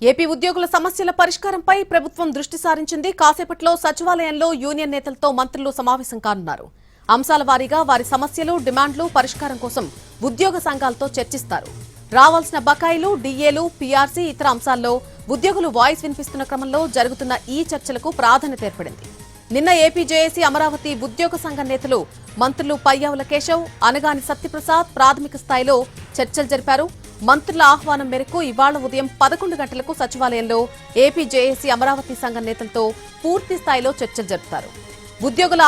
AP ఉద్యోగుల సమస్యల పరిష్కారంపై ప్రభుత్వం దృష్టి సారించింది. కాసేపట్లో సచివాలయంలో యూనియన్ నేతలతో మంత్రులు సమావేశం కానున్నారు. అంశాల వారీగా వారి సమస్యలు, డిమాండ్లు పరిష్కారం కోసం ఉద్యోగ సంఘాలతో చర్చిస్తారు. రావాల్సిన బకాయిలు, డీఏలు, పీఆర్సీ ఇతర అంశాల్లో ఉద్యోగులు వాయిస్ వినిపిస్తున్న క్రమంలో జరుగుతున్న ఈ చర్చలకు ప్రాధాన్యత ఏర్పడింది. నిన్న ఏపీ జేఏసీ అమరావతి ఉద్యోగ సంఘ నేతలు మంత్రులు పయ్యావుల కేశవ్, అనగాని సత్యప్రసాద్ ప్రాథమిక స్థాయిలో చర్చలు జరిపారు. మంత్రుల ఆహ్వానం మేరకు ఇవాళ ఉదయం 11 గంటలకు సచివాలయంలో ఏపీ జేఏసీ అమరావతి సంఘం నేతలతో పూర్తి స్థాయిలో చర్చలు జరుపుతారు. ఉద్యోగుల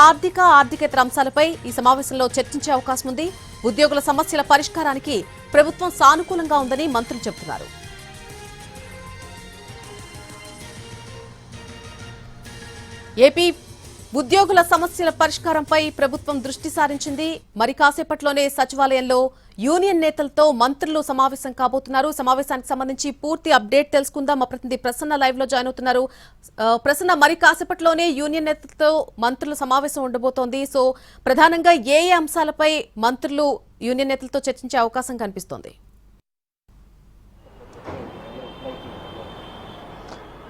ఆర్థికేతర అంశాలపై ఈ సమావేశంలో చర్చించే అవకాశం ఉంది. ఉద్యోగుల సమస్యల పరిష్కారానికి ప్రభుత్వం సానుకూలంగా ఉందని మంత్రులు చెబుతున్నారు. ఏపీ ఉద్యోగుల సమస్యల పరిష్కారంపై ప్రభుత్వం దృష్టి సారించింది. మరి కాసేపట్లోనే సచివాలయంలో యూనియన్ నేతలతో మంత్రులు సమావేశం కాబోతున్నారు. సమావేశానికి సంబంధించి పూర్తి అప్డేట్ తెలుసుకుందాం. మా ప్రతినిధి ప్రసన్న లైవ్ లో జాయిన్ అవుతున్నారు. ప్రసన్న, మరి కాసేపట్లోనే యూనియన్ నేతలతో మంత్రుల సమావేశం ఉండబోతోంది. సో ప్రధానంగా ఏ అంశాలపై మంత్రులు యూనియన్ నేతలతో చర్చించే అవకాశం కనిపిస్తోంది?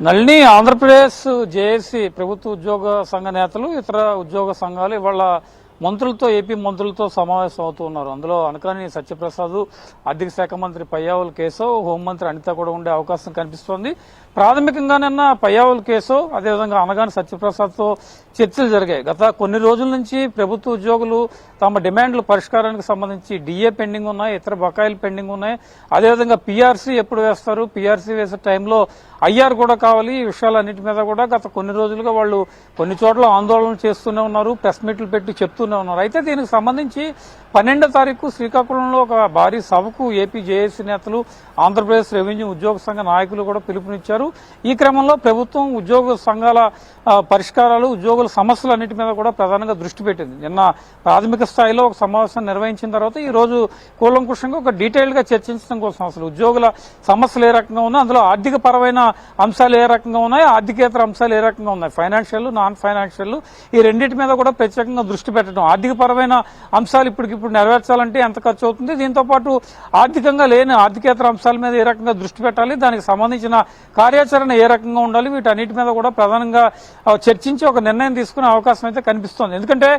నళిని, ఆంధ్రప్రదేశ్ జేఏసీ ప్రభుత్వ ఉద్యోగ సంఘ నేతలు, ఇతర ఉద్యోగ సంఘాలు ఇవాళ మంత్రులతో, ఏపీ మంత్రులతో సమావేశం అవుతూ ఉన్నారు. అందులో అనకాని సత్యప్రసాద్, ఆర్థిక శాఖ మంత్రి పయ్యావుల కేశవ్, హోంమంత్రి అనిత కూడా ఉండే అవకాశం కనిపిస్తోంది. ప్రాథమికంగా నిన్న పయ్యావుల కేశవ్, అదేవిధంగా అనగాని సత్యప్రసాద్తో చర్చలు జరిగాయి. గత కొన్ని రోజుల నుంచి ప్రభుత్వ ఉద్యోగులు తమ డిమాండ్ల పరిష్కారానికి సంబంధించి డీఏ పెండింగ్ ఉన్నాయి, ఇతర బకాయిలు పెండింగ్ ఉన్నాయి. అదేవిధంగా పీఆర్సీ ఎప్పుడు వేస్తారు, పీఆర్సీ వేసే టైంలో ఐఆర్ కూడా కావాలి. ఈ విషయాలన్నింటి మీద కూడా గత కొన్ని రోజులుగా వాళ్ళు కొన్ని చోట్ల ఆందోళన చేస్తూనే ఉన్నారు, ప్రెస్ మీట్లు పెట్టి చెప్తూనే ఉన్నారు. అయితే దీనికి సంబంధించి 12వ తారీఖు శ్రీకాకుళంలో ఒక భారీ సభకు ఏపీ జేఏసీ నేతలు, ఆంధ్రప్రదేశ్ రెవెన్యూ ఉద్యోగ సంఘ నాయకులు కూడా పిలుపునిచ్చారు. ఈ క్రమంలో ప్రభుత్వం ఉద్యోగ సంఘాల పరిష్కారాలు, ఉద్యోగుల సమస్యలన్నింటి మీద కూడా ప్రధానంగా దృష్టి పెట్టింది. నిన్న ప్రాథమిక స్థాయిలో ఒక సమావేశం నిర్వహించిన తర్వాత ఈ రోజు కూలంకుషంగా ఒక డీటెయిల్డ్ గా చర్చించడం కోసం అసలు ఉద్యోగుల సమస్యలు ఏ రకంగా ఉన్నాయి, అందులో ఆర్థిక పరమైన అంశాలు ఏ రకంగా ఉన్నాయి, ఆర్థికేతర అంశాలు ఏ రకంగా ఉన్నాయి, ఫైనాన్షియల్, నాన్ ఫైనాన్షియల్, ఈ రెండింటి మీద కూడా ప్రత్యేకంగా దృష్టి పెట్టడం. ఆర్థిక పరమైన అంశాలు ఇప్పటికిప్పుడు నెరవేర్చాలంటే ఎంత ఖర్చు అవుతుంది, దీంతో పాటు ఆర్థికంగా లేని ఆర్థికేతర అంశాల మీద ఏ రకంగా దృష్టి పెట్టాలి, దానికి సంబంధించిన కార్యాచరణ ఏ రకంగా ఉండాలి, వీటన్నిటి మీద కూడా ప్రధానంగా చర్చించి ఒక నిర్ణయం తీసుకునే అవకాశం అయితే కనిపిస్తోంది. ఎందుకంటే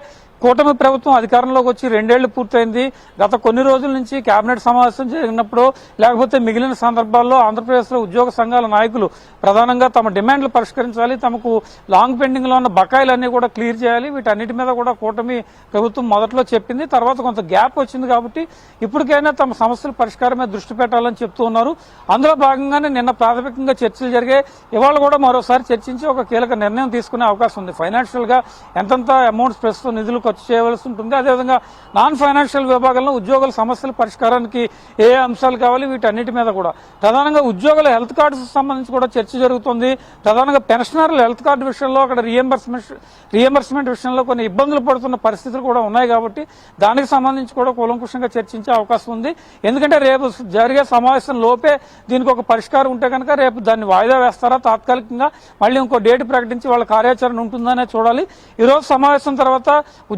కూటమి ప్రభుత్వం అధికారంలోకి వచ్చి 2 ఏళ్లు పూర్తయింది. గత కొన్ని రోజుల నుంచి కేబినెట్ సమావేశం జరిగినప్పుడు, లేకపోతే మిగిలిన సందర్భాల్లో ఆంధ్రప్రదేశ్లో ఉద్యోగ సంఘాల నాయకులు ప్రధానంగా తమ డిమాండ్లు పరిష్కరించాలి, తమకు లాంగ్ పెండింగ్ లో ఉన్న బకాయిలన్నీ కూడా క్లియర్ చేయాలి, వీటన్నిటి మీద కూడా కూటమి ప్రభుత్వం మొదట్లో చెప్పింది. తర్వాత కొంత గ్యాప్ వచ్చింది కాబట్టి ఇప్పటికైనా తమ సమస్యల పరిష్కారం మీద దృష్టి పెట్టాలని చెప్తూ ఉన్నారు. అందులో భాగంగానే నిన్న ప్రాథమికంగా చర్చలు జరిగాయి. ఇవాళ కూడా మరోసారి చర్చించి ఒక కీలక నిర్ణయం తీసుకునే అవకాశం ఉంది. ఫైనాన్షియల్ గా ఎంతంత అమౌంట్స్ ప్రస్తుతం నిధులు ఖర్చు చేయవలసి ఉంటుంది, అదేవిధంగా నాన్ ఫైనాన్షియల్ విభాగంలో ఉద్యోగుల సమస్యల పరిష్కారానికి ఏ అంశాలు కావాలి, వీటన్నిటి మీద కూడా ప్రధానంగా ఉద్యోగుల హెల్త్ కార్డ్స్ సంబంధించి కూడా చర్చ జరుగుతుంది. ప్రధానంగా పెన్షనర్ల హెల్త్ కార్డు విషయంలో అక్కడ రియంబర్స్మెంట్ విషయంలో కొన్ని ఇబ్బందులు పడుతున్న పరిస్థితులు కూడా ఉన్నాయి కాబట్టి దానికి సంబంధించి కూడా కూలంకుషంగా చర్చించే అవకాశం ఉంది. ఎందుకంటే రేపు జరిగే సమావేశం లోపే దీనికి ఒక పరిష్కారం ఉంటే కనుక రేపు దాన్ని వాయిదా వేస్తారా, తాత్కాలికంగా మళ్ళీ ఇంకో డేట్ ప్రకటించి వాళ్ళ కార్యాచరణ ఉంటుందనే చూడాలి. ఈ రోజు సమావేశం తర్వాత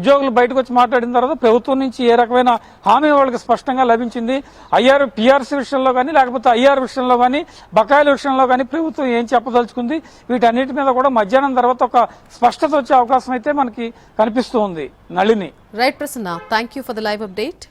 ఉద్యోగులు బయటకు వచ్చి మాట్లాడిన తర్వాత ప్రభుత్వం నుంచి ఏ రకమైన హామీ వాళ్ళకి స్పష్టంగా లభించింది, పీఆర్సీ విషయంలో కానీ లేకపోతే ఐఆర్ విషయంలో కానీ బకాయిల విషయంలో కానీ ప్రభుత్వం ఏం చెప్పదలుచుకుంది, వీటన్నిటి మీద కూడా మధ్యాహ్నం తర్వాత ఒక స్పష్టత వచ్చే అవకాశం అయితే మనకి కనిపిస్తూ ఉంది. Nalini. Right Prasanna, thank you for the live update.